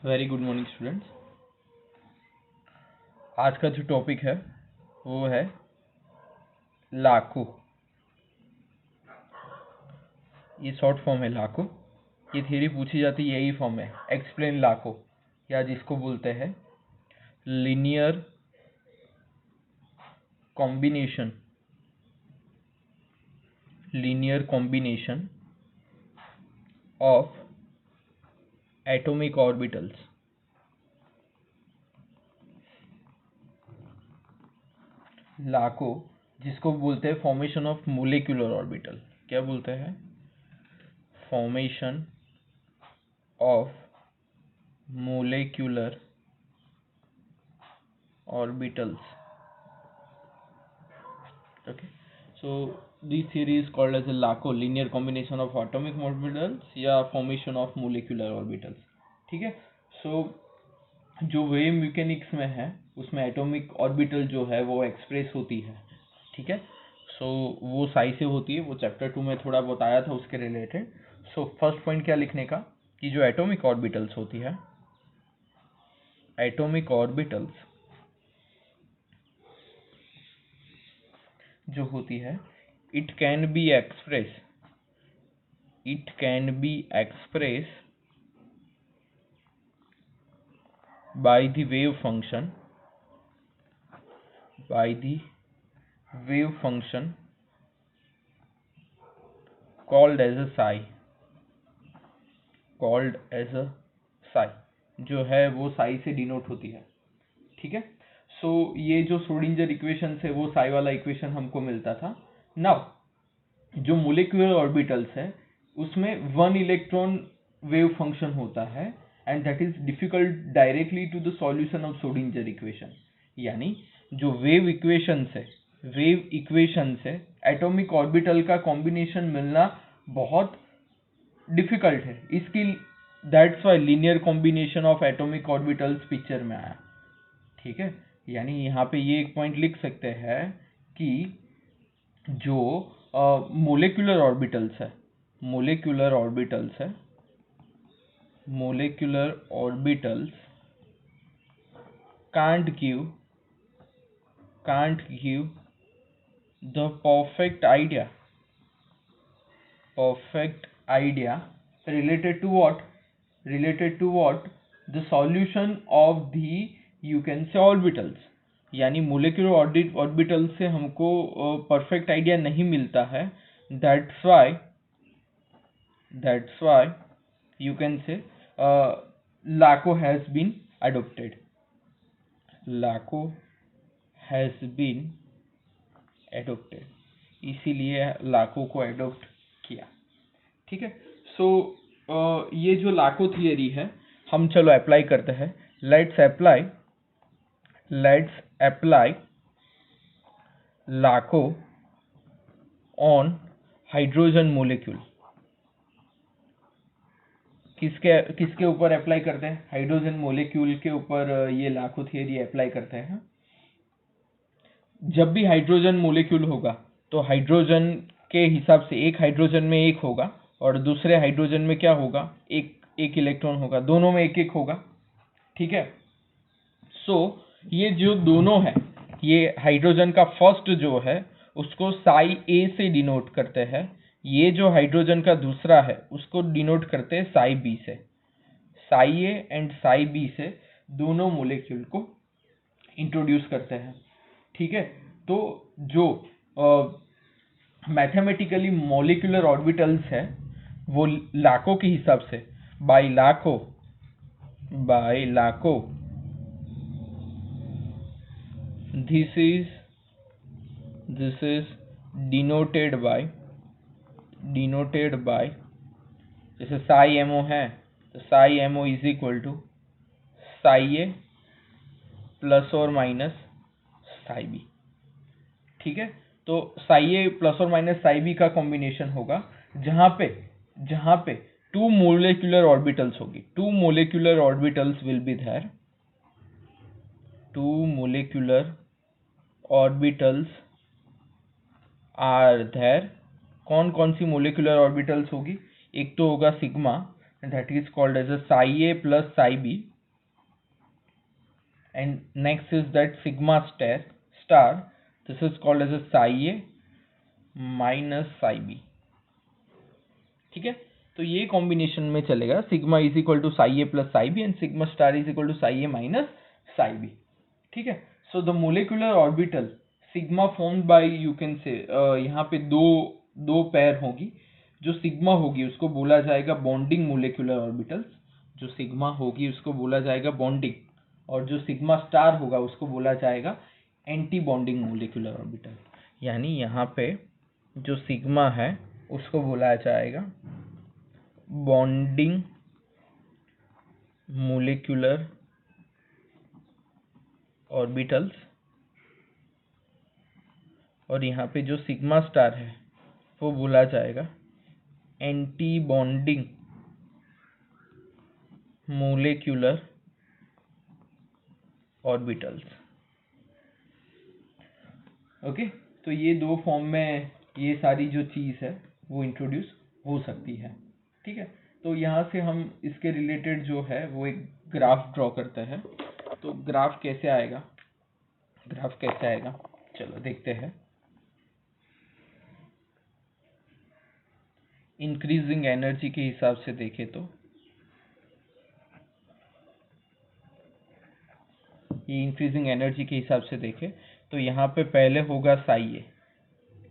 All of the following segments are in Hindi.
Very good morning students. आज का जो टॉपिक है वो है लाखों। ये शॉर्ट फॉर्म है लाखों। ये थ्योरी पूछी जाती है, यही फॉर्म है एक्सप्लेन लाखों, या जिसको बोलते हैं linear combination of atomic orbitals. लाखों जिसको बोलते हैं फॉर्मेशन ऑफ मोलिकुलर ऑर्बिटल। क्या बोलते हैं? Formation of molecular orbitals. Okay, so this theory is called as a LACO, linear combination of atomic orbitals या formation of molecular orbitals. ठीक है। so जो वेव मैकेनिक्स में है उसमें एटॉमिक ऑर्बिटल जो है वो एक्सप्रेस होती है। ठीक है। so वो साई से होती है, वो चैप्टर 2 में थोड़ा बताया था उसके रिलेटेड। सो फर्स्ट पॉइंट क्या लिखने का कि जो एटॉमिक ऑर्बिटल्स होती है, एटॉमिक ऑर्बिटल्स जो होती है, it can be express by the wave function called as a psi, जो है वो साई से डिनोट होती है। ठीक है। सो ये जो श्रोडिंगर इक्वेशन है वो साई वाला इक्वेशन हमको मिलता था। नाउ जो मोलिकुलर ऑर्बिटल्स है उसमें वन इलेक्ट्रॉन वेव फंक्शन होता है and that is difficult directly to the solution of Schrodinger equation. यानी जो वेव इक्वेशन से एटॉमिक ऑर्बिटल का कॉम्बिनेशन मिलना बहुत डिफिकल्ट है। इसकी that's why linear combination of atomic orbitals picture में आया। ठीक है। यानी यहाँ पे ये एक पॉइंट लिख सकते हैं कि जो मोलिकुलर ऑर्बिटल्स है can't give the perfect idea related to what the solution of the you can say orbitals। यानी मोलिकुलर ऑर्बिटल से हमको परफेक्ट आइडिया नहीं मिलता है। That's why you can say LACO has been adopted। इसीलिए LACO को अडोप्ट किया। ठीक है। सो ये जो LACO थियरी है हम चलो अप्लाई करते हैं। Let's apply LACO on hydrogen molecule. किसके ऊपर अप्लाई करते हैं? हाइड्रोजन मोलिक्यूल के ऊपर ये LACO थियरी अप्लाई करते हैं। जब भी हाइड्रोजन मोलिक्यूल होगा तो हाइड्रोजन के हिसाब से एक हाइड्रोजन में एक होगा और दूसरे हाइड्रोजन में क्या होगा? एक इलेक्ट्रॉन होगा, दोनों में एक होगा। ठीक है। सो ये जो दोनों है, ये हाइड्रोजन का फर्स्ट जो है उसको साई ए से डिनोट करते हैं। ये जो हाइड्रोजन का दूसरा है उसको डिनोट करते हैं साई बी से। Psi A and psi B से दोनों मोलिक्यूल को इंट्रोड्यूस करते हैं। ठीक है। तो जो मैथमेटिकली मोलिकुलर ऑर्बिटल्स है वो लाखों के हिसाब से बाय लाखों this is denoted by जैसे साई एमओ है तो psi MO is equal to psi A plus और माइनस साई बी। ठीक है। तो साई ए प्लस और माइनस साई बी का कॉम्बिनेशन होगा जहां पे टू मोलिकुलर ऑर्बिटल्स होगी। Two molecular orbitals will be there. Two molecular orbitals are there. कौन कौन सी मोलिकुलर ऑर्बिटल्स होगी? एक तो होगा sigma that is called as a psi A plus psi B, and next is that sigma star, this is called as a psi A minus psi B. ठीक है, तो ये कॉम्बिनेशन में चलेगा, sigma is equal to psi A plus psi B and sigma star is equal to psi A minus psi B. ठीक है, so the molecular orbital sigma formed by, you can say, यहाँ पे दो पैर होगी. जो सिग्मा होगी उसको बोला जाएगा बॉन्डिंग मोलिकुलर ऑर्बिटल्स, जो सिग्मा होगी उसको बोला जाएगा बॉन्डिंग, और जो सिग्मा स्टार होगा उसको बोला जाएगा एंटी बॉन्डिंग मोलिकुलर ऑर्बिटल. यानी यहाँ पे जो सिग्मा है उसको बोला जाएगा बॉन्डिंग मोलिकुलर ऑर्बिटल्स, और यहाँ पे जो सिग्मा स्टार है वो बोला जाएगा anti bonding molecular orbitals. Okay, तो ये दो फॉर्म में ये सारी जो चीज़ है वो इंट्रोड्यूस हो सकती है. ठीक है, तो यहाँ से हम इसके रिलेटेड जो है वो एक ग्राफ ड्रॉ करते हैं. तो ग्राफ कैसे आएगा, चलो देखते हैं. इंक्रीजिंग एनर्जी के हिसाब से देखें तो ये इंक्रीजिंग एनर्जी के हिसाब से देखें तो यहाँ पे पहले होगा साई ए.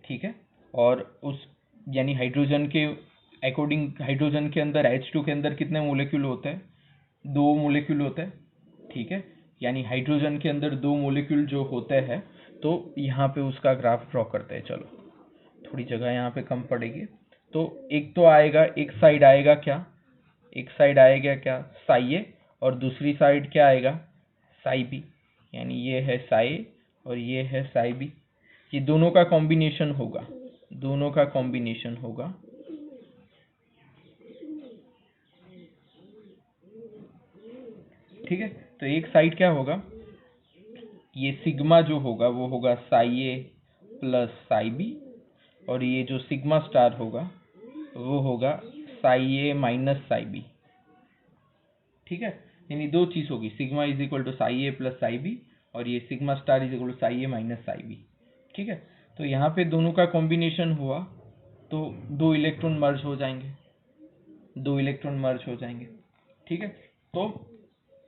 ठीक है, और उस यानी हाइड्रोजन के अकॉर्डिंग, हाइड्रोजन के अंदर H2 के अंदर कितने मोलिक्यूल होते हैं, 2 मोलिक्यूल होते हैं. ठीक है, यानी हाइड्रोजन के अंदर 2 मोलिक्यूल जो होते हैं, तो यहाँ पे उसका ग्राफ ड्रॉ करते हैं. चलो, थोड़ी जगह यहाँ पे कम पड़ेगी. तो एक तो आएगा, एक साइड आएगा क्या, साई ए, और दूसरी साइड क्या आएगा, साई बी. यानी ये है साई ए और ये है साई बी. ये दोनों का कॉम्बिनेशन होगा. ठीक है, तो एक साइड क्या होगा, ये सिग्मा जो होगा वो होगा psi A plus psi B, और ये जो सिग्मा स्टार होगा वो होगा psi A minus psi B. ठीक है, यानी दो चीज़ होगी, sigma is equal to psi A plus psi B, और ये sigma star is equal to psi A minus psi B. ठीक है, तो यहाँ पे दोनों का कॉम्बिनेशन हुआ तो 2 इलेक्ट्रॉन मर्ज हो जाएंगे. ठीक है, तो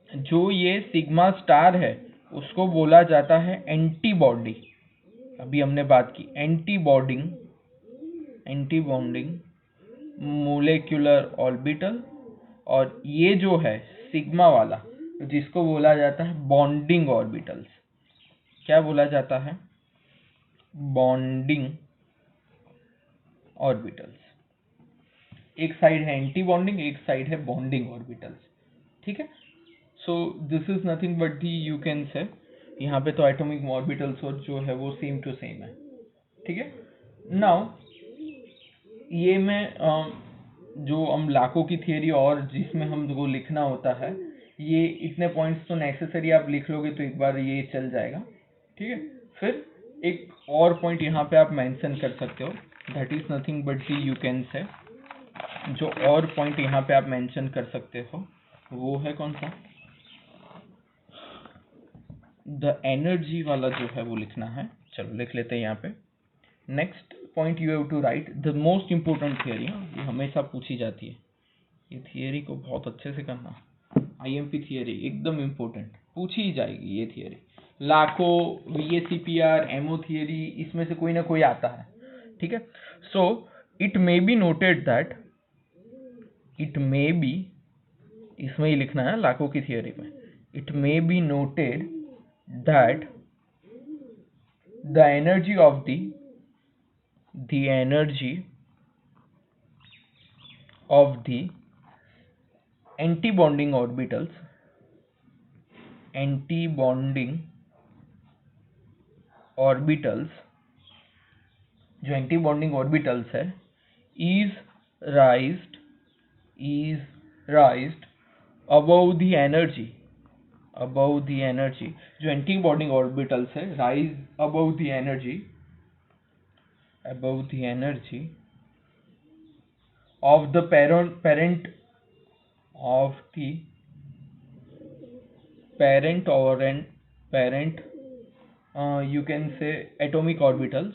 जो ये सिग्मा स्टार है उसको बोला जाता है एंटी बॉन्डिंग. अभी हमने बात की एंटी बॉन्डिंग मोलिकुलर ऑर्बिटल, और ये जो है सिग्मा वाला जिसको बोला जाता है बॉन्डिंग ऑर्बिटल्स. क्या बोला जाता है, बॉन्डिंग ऑर्बिटल्स. एक साइड है एंटी बॉन्डिंग, एक साइड है बॉन्डिंग ऑर्बिटल्स. ठीक है, so this is nothing but the, you can say, यहाँ पे तो एटॉमिक ऑर्बिटल्स और जो है वो सेम टू सेम है. ठीक है, नाउ ये में जो हम लाखों की थियरी और जिसमें हमको लिखना होता है, ये इतने पॉइंट्स तो नेसेसरी, आप लिख लोगे तो एक बार ये चल जाएगा. ठीक है, फिर एक और पॉइंट यहाँ पे आप मेंशन कर सकते हो, that is nothing but the, you can से, जो और पॉइंट यहाँ पे आप मेंशन कर सकते हो वो है कौन सा, द एनर्जी वाला जो है वो लिखना है. चलो लिख लेते हैं यहाँ पे. Next point you have to write the most important theory. ये हमेशा पूछी जाती है, ये थियरी को बहुत अच्छे से करना. आईएमपी थियरी एकदम इम्पोर्टेंट, पूछी ही जाएगी ये थियरी. लाखों VACPR एमओ थियरी, इसमें से कोई ना कोई आता है. ठीक है, so it may be noted that, इसमें ही लिखना है लाखों की थियरी में, it may be noted that the energy of the energy of the anti-bonding orbitals, जो anti-bonding orbitals है, is raised above the energy, जो anti-bonding orbitals है, rise above the energy of the parent of the parent or an parent, you can say atomic orbitals,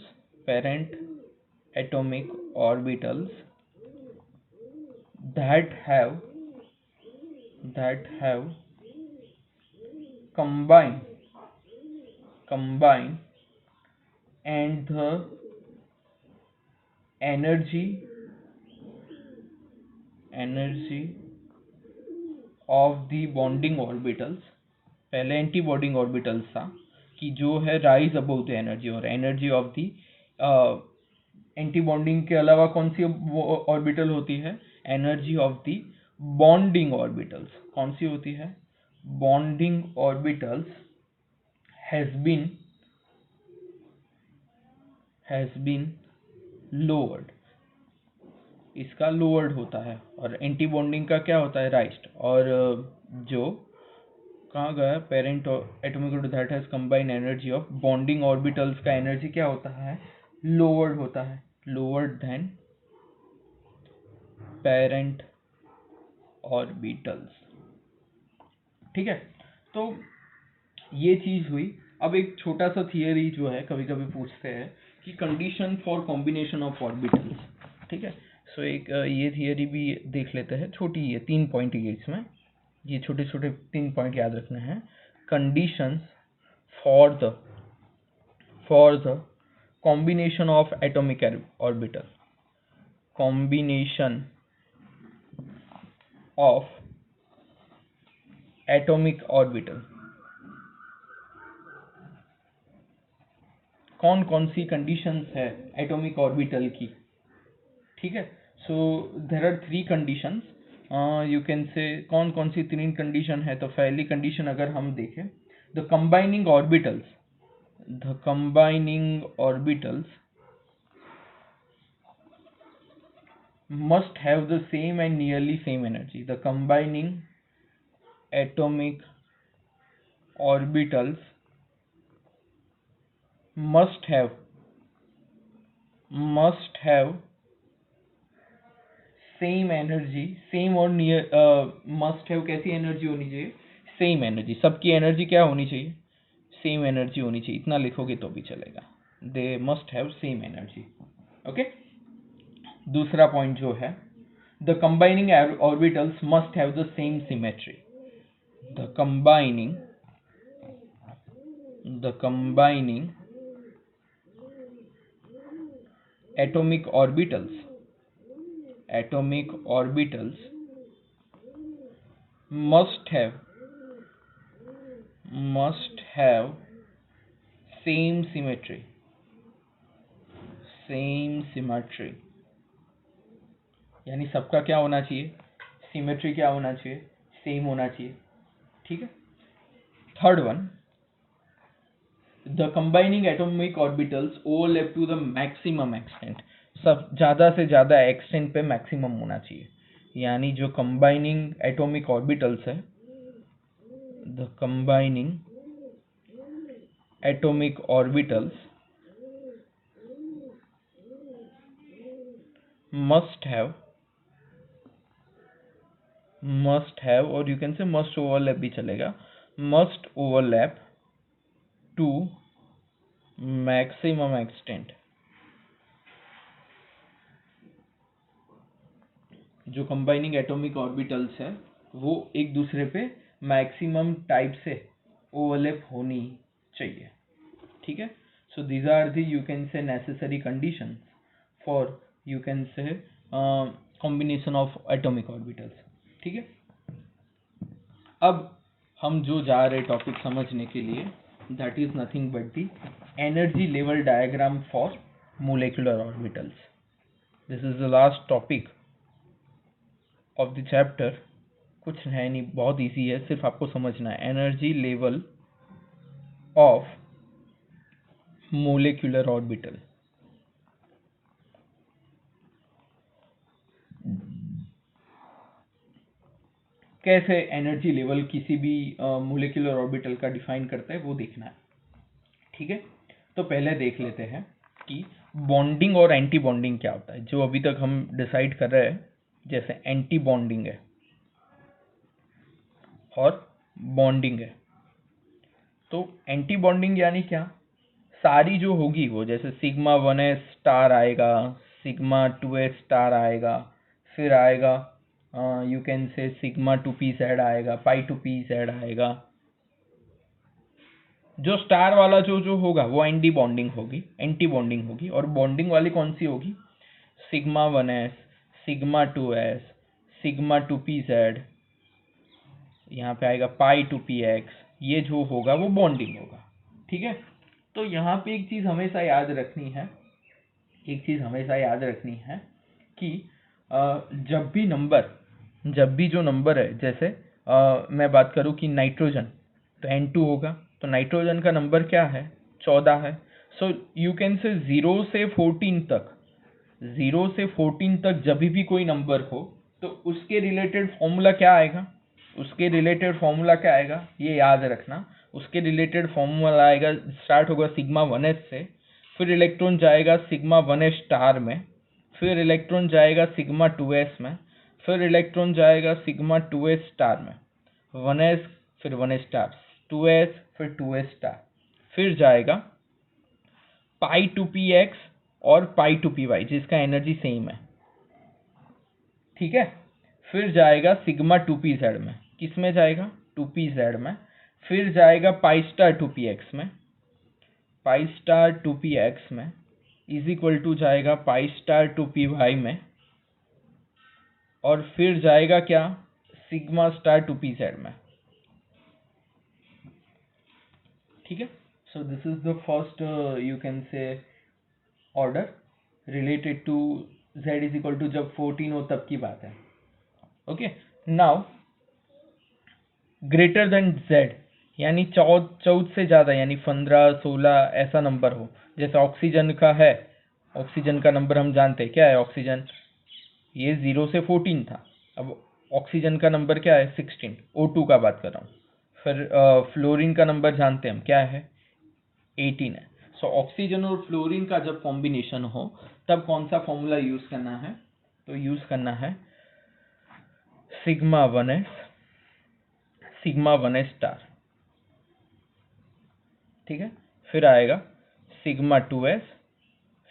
parent atomic orbitals that have combined and the energy of the bonding orbitals, पहले एंटी बॉन्डिंग ऑर्बिटल्स था कि जो है राइज अबव द एनर्जी, और energy of the anti bonding के अलावा कौन सी ऑर्बिटल होती है, energy of the bonding orbitals कौन सी होती है, bonding orbitals has been lowered, इसका लोअर्ड होता है, और एंटी बॉन्डिंग का क्या होता है, राइज्ड। और जो कहाँ गया, parent atomic that has combined energy of bonding orbitals का एनर्जी क्या होता है, लोअर्ड होता है, लोअर्ड देन पेरेंट ऑर्बिटल्स। ठीक है, तो ये चीज हुई। अब एक छोटा सा थियरी जो है कभी कभी पूछते हैं कि condition for combination of orbitals. ठीक है, सो एक ये थियरी भी देख लेते हैं, छोटी है 3 पॉइंट ही है इसमें, ये छोटे छोटे 3 पॉइंट याद रखने हैं। Conditions for the combination of atomic orbital, combination of atomic orbital, कौन कौन सी कंडीशंस है एटॉमिक ऑर्बिटल की। ठीक है, so there are 3 conditions, you can say कौन कौन सी 3 कंडीशन है। तो पहली कंडीशन अगर हम देखें, the combining orbitals must have the same and nearly same energy. The combining atomic orbitals must have same energy, same और near, must have कैसी एनर्जी होनी चाहिए, सेम एनर्जी, सबकी एनर्जी क्या होनी चाहिए, सेम एनर्जी होनी चाहिए, इतना लिखोगे तो भी चलेगा, they must have same energy. Okay, दूसरा पॉइंट जो है, the combining orbitals must have the same symmetry. The combining atomic orbitals must have same symmetry, यानी सबका क्या होना चाहिए, सिमेट्री क्या होना चाहिए, सेम होना चाहिए। ठीक है, third one, the combining atomic orbitals overlap to the maximum extent, सब ज़्यादा से ज़्यादा एक्सटेंट पे मैक्सिमम होना चाहिए, यानी जो कंबाइनिंग एटॉमिक ऑर्बिटल्स है, the combining atomic orbitals must have, और you can say must overlap भी चलेगा, must overlap to maximum extent. जो कंबाइनिंग एटॉमिक ऑर्बिटल्स है वो एक दूसरे पे मैक्सिमम टाइप से ओवरलैप होनी चाहिए। ठीक है, so these are the you can say necessary conditions for you can say combination of atomic orbitals. ठीक है, अब हम जो जा रहे टॉपिक समझने के लिए, that is nothing but the energy level diagram for molecular orbitals. This is the last topic of the chapter. कुछ है नहीं, बहुत इजी है, सिर्फ आपको समझना है energy level of molecular orbital. कैसे एनर्जी लेवल किसी भी मोलेकुलर ऑर्बिटल का डिफाइन करता है वो देखना है। ठीक है, तो पहले देख लेते हैं कि बॉन्डिंग और एंटी बॉन्डिंग क्या होता है। जो अभी तक हम डिसाइड कर रहे हैं, जैसे एंटी बॉन्डिंग है, और बॉन्डिंग है। तो एंटी बॉन्डिंग यानी क्या, सारी जो होगी वो, जैसे सिग्मा 1s स्टार आएगा, सिग्मा 2s स्टार आएगा, फिर आएगा यू कैन से सिग्मा 2p z आएगा, पाई 2p z आएगा। जो स्टार वाला जो जो होगा वो एंटी बॉन्डिंग होगी। और बॉन्डिंग वाली कौन सी होगी, sigma 1s, sigma 2s, sigma 2p z, यहाँ पे आएगा पाई 2px, ये जो होगा वो बॉन्डिंग होगा। ठीक है, तो यहाँ पे एक चीज़ हमेशा याद रखनी है कि जब भी जो नंबर है, जैसे मैं बात करूँ कि नाइट्रोजन, तो N2 होगा, तो नाइट्रोजन का नंबर क्या है, 14 है। सो यू कैन से 0 से 14 तक जब भी कोई नंबर हो तो उसके रिलेटेड फॉर्मूला क्या आएगा, ये याद रखना। उसके रिलेटेड फॉर्मूला आएगा, स्टार्ट होगा सिग्मा 1s से, फिर इलेक्ट्रॉन जाएगा सिग्मा 1s स्टार में, फिर इलेक्ट्रॉन जाएगा सिग्मा 2s में, फिर इलेक्ट्रॉन जाएगा सिग्मा 2s स्टार में, 1s फिर 1s स्टार, 2s फिर 2s स्टार, फिर जाएगा पाई 2px और पाई 2py जिसका एनर्जी सेम है। ठीक है, फिर जाएगा सिग्मा 2pz में, किस में जाएगा, 2pz में, फिर जाएगा पाई स्टार 2px में, पाई स्टार 2px में इज इक्वल टू जाएगा पाई स्टार 2py में, और फिर जाएगा क्या, सिग्मा स्टार 2pz में। ठीक है, so this is the first you can say order related to z is equal to जब 14 हो तब की बात है। Okay, now greater than z यानी 14 से ज़्यादा, यानी 15, 16 ऐसा नंबर हो, जैसे ऑक्सीजन का है, ऑक्सीजन का नंबर हम जानते हैं क्या है, ऑक्सीजन ये 0 से 14 था, अब ऑक्सीजन का नंबर क्या है, 16, O2 का बात कर रहा हूँ। फिर फ्लोरीन का नंबर जानते हैं हम क्या है, 18 है। सो ऑक्सीजन और फ्लोरीन का जब कॉम्बिनेशन हो तब कौन सा फॉर्मूला यूज़ करना है, तो यूज़ करना है sigma 1s, sigma 1s star. ठीक है, फिर आएगा सिग्मा 2s,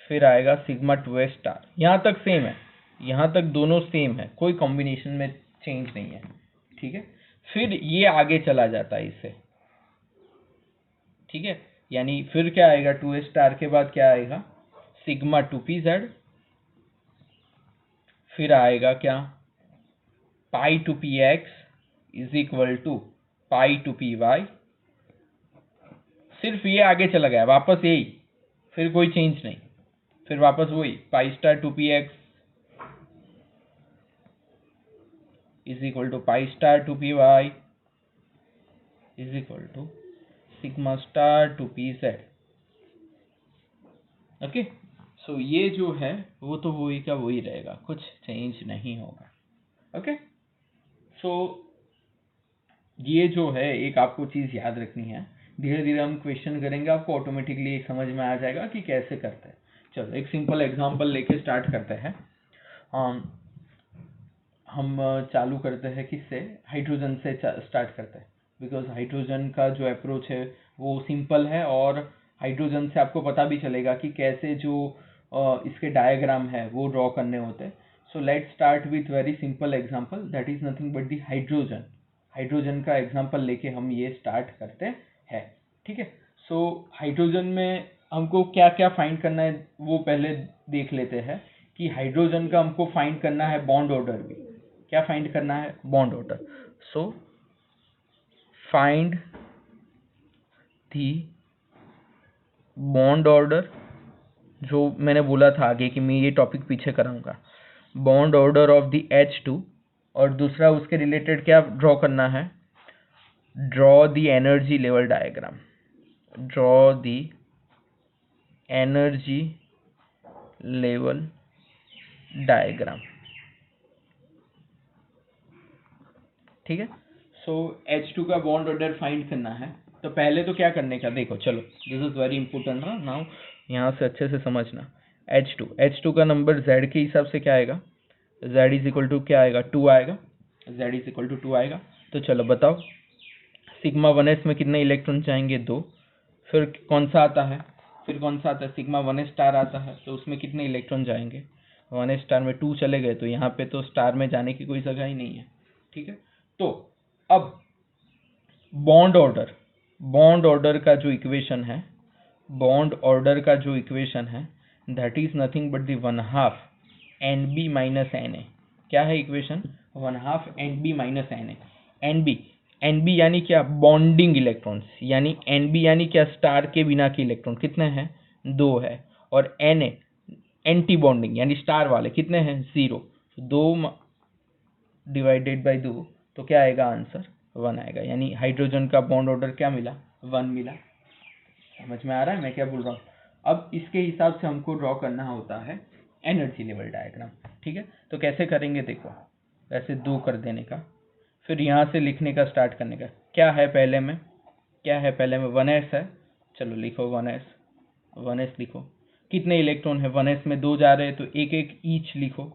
फिर आएगा सिग्मा 2s स्टार। यहाँ तक सेम है, यहाँ तक दोनों सेम है, कोई कॉम्बिनेशन में चेंज नहीं है। ठीक है, फिर ये आगे चला जाता है इससे। ठीक है, यानी फिर क्या आएगा, 2s स्टार के बाद क्या आएगा, सिग्मा 2pz, फिर आएगा क्या, pi 2px is equal to pi 2py। सिर्फ ये आगे चला गया, वापस यही, फिर कोई चेंज नहीं, फिर वापस वही pi star 2px is equal to pi star 2py is equal to sigma star 2pz। Okay, so ये जो है वो तो वही का वही रहेगा, कुछ चेंज नहीं होगा। ओके, सो ये जो है एक आपको चीज़ याद रखनी है, धीरे धीरे हम क्वेश्चन करेंगे, आपको ऑटोमेटिकली समझ में आ जाएगा कि कैसे करते हैं। चलो एक सिंपल एग्जांपल लेके स्टार्ट करते हैं। हम चालू करते हैं किससे, हाइड्रोजन से स्टार्ट करते हैं, बिकॉज हाइड्रोजन का जो अप्रोच है वो सिंपल है, और हाइड्रोजन से आपको पता भी चलेगा कि कैसे जो इसके डायग्राम है वो ड्रॉ करने होते हैं। So let's start with very simple example, that is nothing but the hydrogen का एग्जांपल लेके हम ये स्टार्ट करते हैं। ठीक है, सो हाइड्रोजन में हमको क्या क्या फाइंड करना है वो पहले देख लेते हैं, कि हाइड्रोजन का हमको फाइंड करना है बॉन्ड ऑर्डर भी। क्या फाइंड करना है, bond order. So find the bond order, जो मैंने बोला था आगे कि मैं ये टॉपिक पीछे कराऊंगा, bond order of the H2, और दूसरा उसके रिलेटेड क्या ड्रॉ करना है, draw the energy level diagram, draw the energy level diagram. ठीक है, सो H2 का बॉन्ड ऑर्डर फाइंड करना है, तो पहले तो क्या करने का, देखो चलो दिस इज वेरी इंपॉर्टेंट ना, नाउ यहाँ से अच्छे से समझना। H2 का नंबर Z के हिसाब से क्या आएगा, Z इज इक्वल टू क्या आएगा, 2 आएगा, Z इज इक्वल टू 2 आएगा। तो चलो बताओ, सिग्मा 1s में कितने इलेक्ट्रॉन चाहेंगे? 2। फिर कौन सा आता है? सिग्मा 1s स्टार आता है, तो उसमें कितने इलेक्ट्रॉन जाएंगे? 1s स्टार में 2 चले गए, तो यहाँ पे तो स्टार में जाने की कोई जगह ही नहीं है। ठीक है, तो अब बॉन्ड ऑर्डर का जो इक्वेशन है that is nothing but the 1/2 Nb minus Na। क्या है equation? 1/2 Nb minus Na। Nb यानी क्या? बॉन्डिंग इलेक्ट्रॉन्स, यानी Nb यानी क्या? स्टार के बिना के इलेक्ट्रॉन कितने हैं? 2 है। और Na एंटी बॉन्डिंग यानी स्टार वाले कितने हैं? 0। 2 डिवाइडेड बाई 2, तो क्या आएगा आंसर? 1 आएगा। यानी हाइड्रोजन का बॉन्ड ऑर्डर क्या मिला? 1 मिला। समझ में आ रहा है मैं क्या बोल रहा हूँ? अब इसके हिसाब से हमको ड्रॉ करना होता है एनर्जी लेवल डायग्राम। ठीक है, तो कैसे करेंगे देखो, वैसे 2 कर देने का, फिर यहाँ से लिखने का स्टार्ट करने का। क्या है पहले में? 1s है। चलो लिखो 1s लिखो। कितने इलेक्ट्रॉन है? 1s में 2 जा रहे हैं, तो एक एक ईच लिखो।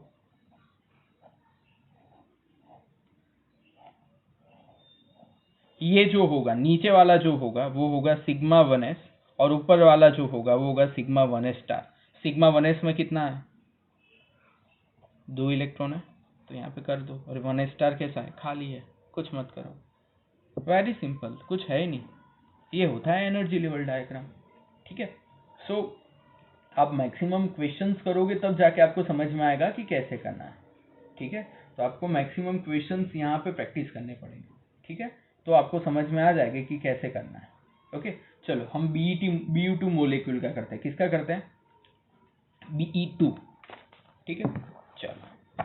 ये जो होगा नीचे वाला जो होगा वो होगा सिग्मा 1s, और ऊपर वाला जो होगा वो होगा sigma 1s star. Sigma 1s में कितना है? 2 इलेक्ट्रॉन है, तो यहाँ पे कर दो। और 1s स्टार कैसा है? खाली है, कुछ मत करो। वेरी सिंपल, कुछ है ही नहीं। ये होता है एनर्जी लेवल डायग्राम। ठीक है, सो आप मैक्सिमम क्वेश्चंस करोगे तब जाके आपको समझ में आएगा कि कैसे करना है। ठीक है, तो आपको मैक्सिमम क्वेश्चंस यहाँ पे प्रैक्टिस करने पड़ेंगे। ठीक है, तो आपको समझ में आ जाएगा कि कैसे करना है। ओके, चलो हम BeU2 मोलिक्यूल का करते हैं। किसका करते हैं? Be2। ठीक है, चलो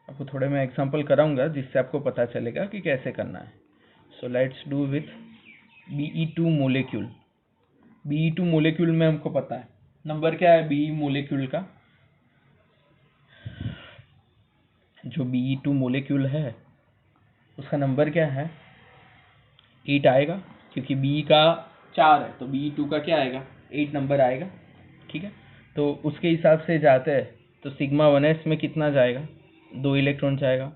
आपको थोड़े मैं एग्जांपल कराऊंगा जिससे आपको पता चलेगा कि कैसे करना है। So let's do with Be2 molecule. Be2 molecule में हमको पता है नंबर क्या है Be मोलिक्यूल का। जो Be2 मोलिक्यूल है उसका नंबर क्या है? 8 आएगा, क्योंकि बी का 4 है तो Be2 का क्या आएगा? 8 नंबर आएगा। ठीक है, तो उसके हिसाब से जाते हैं। तो सिग्मा 1s में कितना जाएगा? 2 इलेक्ट्रॉन जाएगा।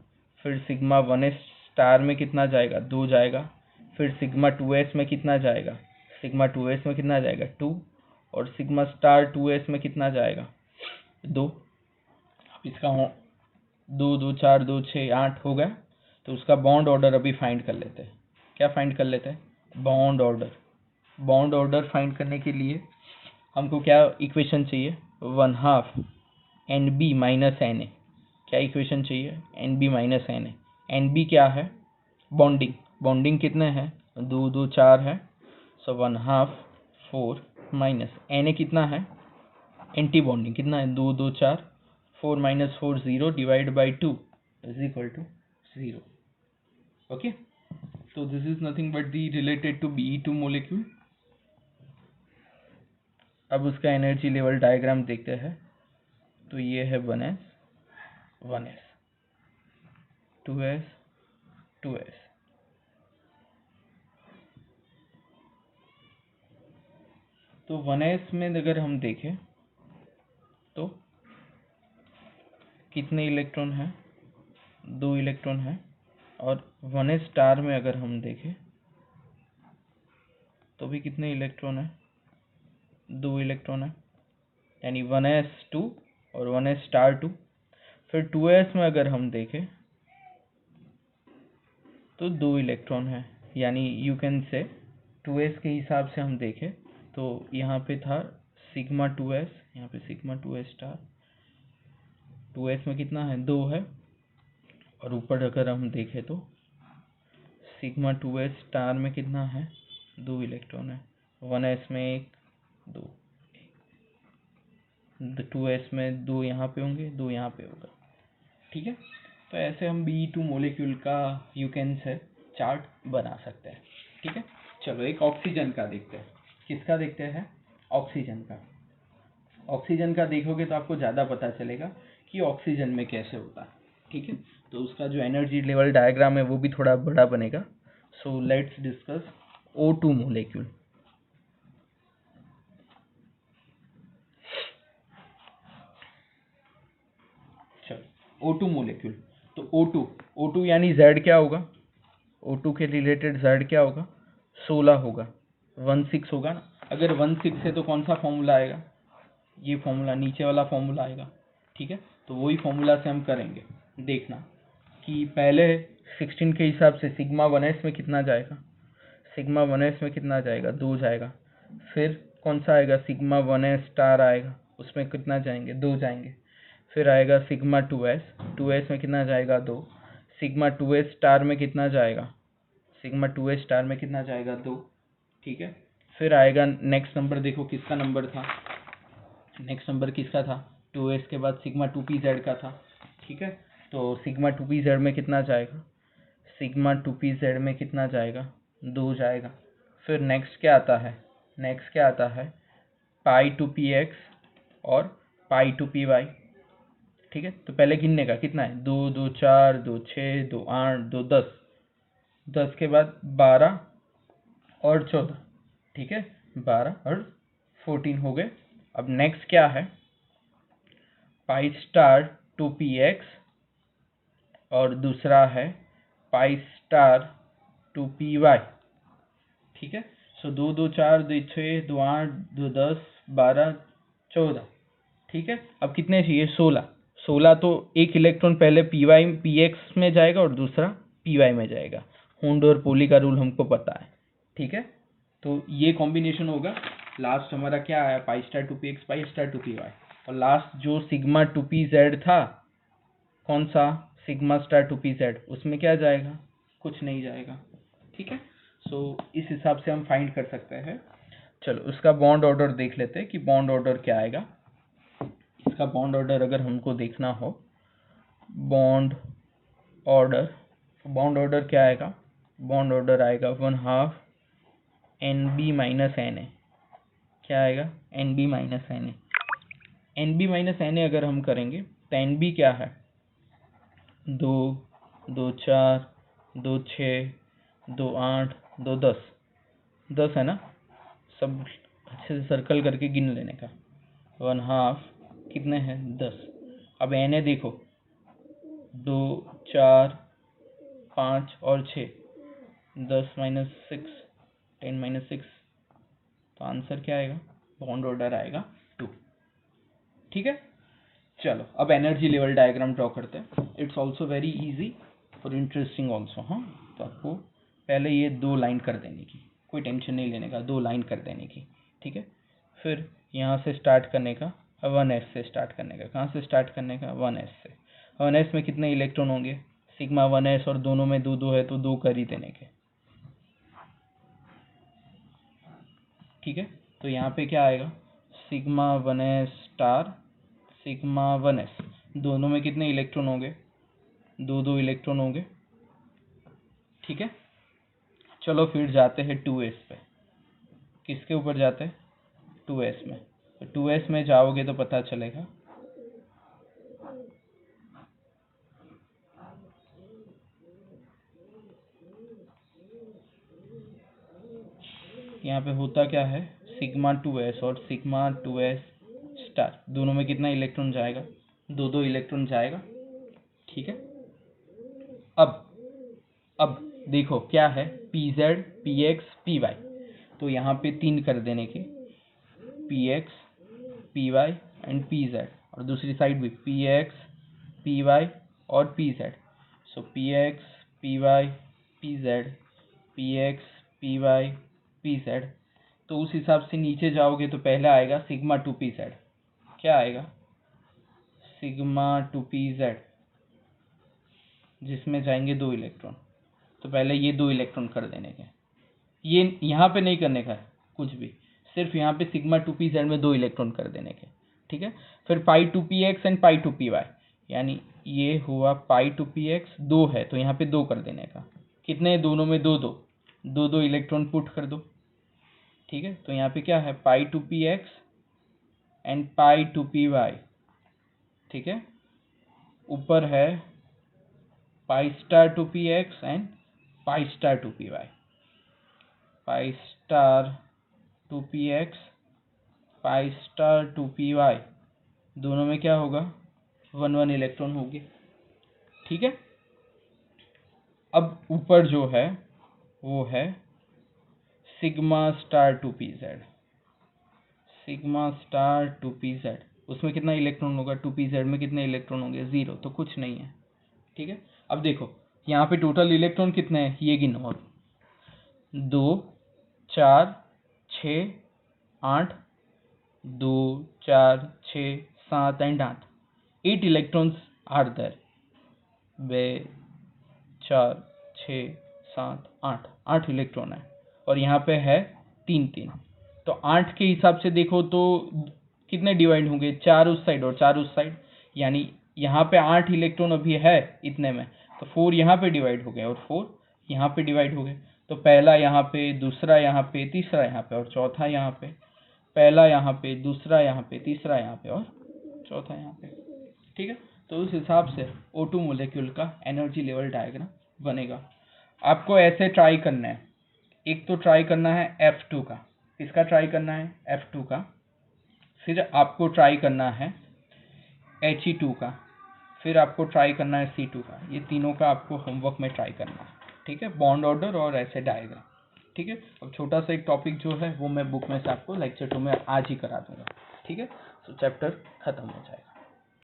फिर सिग्मा 1s स्टार में कितना जाएगा? 2 जाएगा। फिर सिग्मा 2s में कितना जाएगा? 2। और सिग्मा स्टार 2s में कितना जाएगा? 2। अब इसका 2 2 4 2 6 8 हो गया। तो उसका बॉन्ड ऑर्डर अभी फाइंड कर लेते हैं। क्या फाइंड कर लेते हैं? बॉन्ड ऑर्डर फाइंड करने के लिए हमको क्या इक्वेशन चाहिए? 1/2 Nb माइनस Na। क्या इक्वेशन चाहिए? Nb minus Na। Nb क्या है? बॉन्डिंग कितने हैं? 2 2 4 है, सो 1/2 4 माइनस Na कितना है? एंटी बॉन्डिंग कितना है? 2 2 4, 4 minus 4 0 divide by 2 is equal to 0। Okay, so this is nothing but the related to Be2 molecule। अब उसका एनर्जी लेवल डायग्राम देखते हैं। तो ये है 1s 2s 2s। तो 1s में अगर हम देखें तो कितने इलेक्ट्रॉन हैं? 2 इलेक्ट्रॉन है। और 1s स्टार में अगर हम देखें तो भी कितने इलेक्ट्रॉन है? 2 इलेक्ट्रॉन है, यानी 1s 2 और 1s स्टार 2। फिर 2s में अगर हम देखें तो 2 इलेक्ट्रॉन है, यानी यू कैन से 2s के हिसाब से हम देखें तो यहाँ पे था सिग्मा 2s, यहाँ पे सिग्मा 2s स्टार। 2s में कितना है? 2 है। और ऊपर अगर हम देखें तो सिग्मा 2s स्टार में कितना है? 2 इलेक्ट्रॉन है। 1s में 1 2, 2s में 2 यहाँ पे होंगे, 2 यहाँ पे होगा। ठीक है, तो ऐसे हम Be2 मोलिक्यूल का यू कैन से चार्ट बना सकते हैं। ठीक है, चलो एक ऑक्सीजन का देखते हैं। किसका देखते हैं? ऑक्सीजन का। ऑक्सीजन का देखोगे तो आपको ज़्यादा पता चलेगा कि ऑक्सीजन में कैसे होता है। ठीक है, तो उसका जो एनर्जी लेवल डायग्राम है वो भी थोड़ा बड़ा बनेगा। So let's discuss O2 molecule. चलो O2 मोलिक्यूल। तो O2 यानी Z क्या होगा? O2 के रिलेटेड Z क्या होगा, 16 होगा, 16 होगा ना। अगर 16 है तो कौन सा फॉर्मूला आएगा, ये फॉर्मूला, नीचे वाला फॉर्मूला आएगा। ठीक है, तो वही फॉर्मूला से हम करेंगे। देखना कि पहले 16 के हिसाब से सिग्मा 1s में कितना जाएगा, सिग्मा 1s में कितना जाएगा, 2 जाएगा। फिर कौन सा आएगा, सिग्मा 1s स्टार आएगा, उसमें कितना जाएंगे, 2 जाएंगे। फिर आएगा सिग्मा 2s, 2s में कितना जाएगा, 2। सिग्मा 2s स्टार में कितना जाएगा, सिग्मा 2s स्टार में कितना जाएगा, 2। ठीक है, फिर आएगा नेक्स्ट नंबर, देखो किसका नंबर था, नेक्स्ट नंबर किसका था, 2s के बाद सिग्मा 2pz का था। ठीक है, तो सिग्मा 2pz में कितना जाएगा, सिग्मा 2pz में कितना जाएगा, 2 जाएगा। फिर नेक्स्ट क्या आता है, नेक्स्ट क्या आता है, पाई 2px और पाई 2py। ठीक है, तो पहले गिनने का कितना है, 2 2 4 2 6 2 8 2 10, 10 के बाद 12 और 14। ठीक है, 12 और 14 हो गए। अब नेक्स्ट क्या है, पाई स्टार 2px और दूसरा है पाई स्टार 2py। ठीक है, सो 2 2 4 2 6 2 8 2 10 12 14। ठीक है, अब कितने चाहिए, 16। 16 तो एक इलेक्ट्रॉन पहले px में जाएगा और दूसरा py में जाएगा। हुंड और पोली का रूल हमको पता है। ठीक है, तो ये कॉम्बिनेशन होगा। लास्ट हमारा क्या आया, पाई स्टार 2px पाई स्टार 2py, और लास्ट जो सिग्मा 2pz था, कौन सा, सिग्मा स्टार 2pz, उसमें क्या जाएगा, कुछ नहीं जाएगा। ठीक है, सो इस हिसाब से हम फाइंड कर सकते हैं। चलो उसका बॉन्ड ऑर्डर देख लेते हैं कि बॉन्ड ऑर्डर क्या आएगा। इसका बॉन्ड ऑर्डर अगर हमको देखना हो, बॉन्ड ऑर्डर, बॉन्ड ऑर्डर क्या आएगा, बॉन्ड ऑर्डर आएगा 1/2 NB माइनस NA। क्या आएगा, NB minus NA। NB minus NA अगर हम करेंगे तो NB क्या है, 2 2 4 2 6 2 8 2 10, 10 है ना, सब अच्छे से सर्कल करके गिन लेने का। 1/2 कितने हैं, 10। अब NA देखो, 2 4 5 और 6, 10 माइनस 6 10 माइनस 6, तो आंसर क्या आएगा, बॉन्ड ऑर्डर आएगा 2। ठीक है, चलो अब एनर्जी लेवल डायग्राम ड्रॉ करते हैं। इट्स ऑल्सो वेरी इजी और इंटरेस्टिंग ऑल्सो। हाँ, तो आपको पहले ये 2 लाइन कर देने की, कोई टेंशन नहीं लेने का, 2 लाइन कर देने की। ठीक है, फिर यहाँ से स्टार्ट करने का, 1s से स्टार्ट करने का। कहाँ से स्टार्ट करने का, 1s से। 1s में कितने इलेक्ट्रॉन होंगे, सिग्मा 1s, और दोनों में 2 2 है तो 2 कर ही देने के। ठीक है, तो यहाँ पे क्या आएगा, sigma 1s star sigma 1s, दोनों में कितने इलेक्ट्रॉन होंगे, 2 2 इलेक्ट्रॉन होंगे। ठीक है, चलो फिर जाते हैं 2s पे। किसके ऊपर जाते हैं, 2s में। तो 2s में जाओगे तो पता चलेगा, यहाँ पे होता क्या है, सिग्मा 2s और सिग्मा 2s स्टार, दोनों में कितना इलेक्ट्रॉन जाएगा, 2 2 इलेक्ट्रॉन जाएगा। ठीक है, अब देखो क्या है, pz px py, तो यहाँ पे 3 कर देने के, px py एंड pz, और दूसरी साइड भी px py और pz। सो px py pz, px py pz। तो उस हिसाब से नीचे जाओगे तो पहला आएगा सिग्मा 2pz। क्या आएगा, सिग्मा 2pz, जिसमें जाएंगे 2 इलेक्ट्रॉन। तो पहले ये 2 इलेक्ट्रॉन कर देने के, ये यहाँ पे नहीं करने का है कुछ भी, सिर्फ यहाँ पे सिग्मा 2pz में 2 इलेक्ट्रॉन कर देने के। ठीक है, फिर पाई 2px एंड पाई 2py, यानी ये हुआ पाई 2px, 2 है तो यहाँ पे 2 कर देने का। कितने, दोनों में 2 2, 2 2 इलेक्ट्रॉन पुट कर दो। ठीक है, तो यहाँ पे क्या है, पाई 2px एंड पाई 2py। ठीक है, ऊपर है पाई star 2px and pi star 2py। Pi star 2px pi star 2py, दोनों में क्या होगा, 1 1 इलेक्ट्रॉन होंगे। ठीक है, अब ऊपर जो है वो है sigma star 2pz, sigma star 2pz, उसमें कितना इलेक्ट्रॉन होगा, 2pz में कितने इलेक्ट्रॉन होंगे, 0, तो कुछ नहीं है। ठीक है, अब देखो यहाँ पे टोटल इलेक्ट्रॉन कितने हैं, ये गिनो अब, 2 4 6 8, 2 4 6 7 एंड 8, 8 इलेक्ट्रॉन्स आर देयर, वे 4 6 7 8, 8 इलेक्ट्रॉन है, और यहाँ पे है 3 3, तो 8 के हिसाब से देखो तो कितने डिवाइड होंगे, 4 उस साइड और 4 उस साइड, यानी यहाँ पे 8 इलेक्ट्रॉन अभी है इतने में, तो 4 यहाँ पे डिवाइड हो गए और 4 यहाँ पे डिवाइड हो गए, तो पहला यहाँ पे, दूसरा यहाँ पे, तीसरा यहाँ पे और चौथा यहाँ पे, पहला यहाँ पे, दूसरा यहाँ पे, तीसरा यहाँ पे और चौथा यहाँ पे। ठीक है, तो उस हिसाब से O2 मोलेक्यूल का एनर्जी लेवल डायग्राम बनेगा। आपको ऐसे ट्राई करना है, एक तो ट्राई करना है F2 का, किसका ट्राई करना है, F2 का, फिर आपको ट्राई करना है He2 का, फिर आपको ट्राई करना है C2 का, ये तीनों का आपको होमवर्क में ट्राई करना है। ठीक है, बॉन्ड ऑर्डर और ऐसे डायग्राम। ठीक है, अब छोटा सा एक टॉपिक जो है वो मैं बुक में से आपको लेक्चर 2 में आज ही करा दूंगा। ठीक है, तो चैप्टर खत्म हो जाएगा।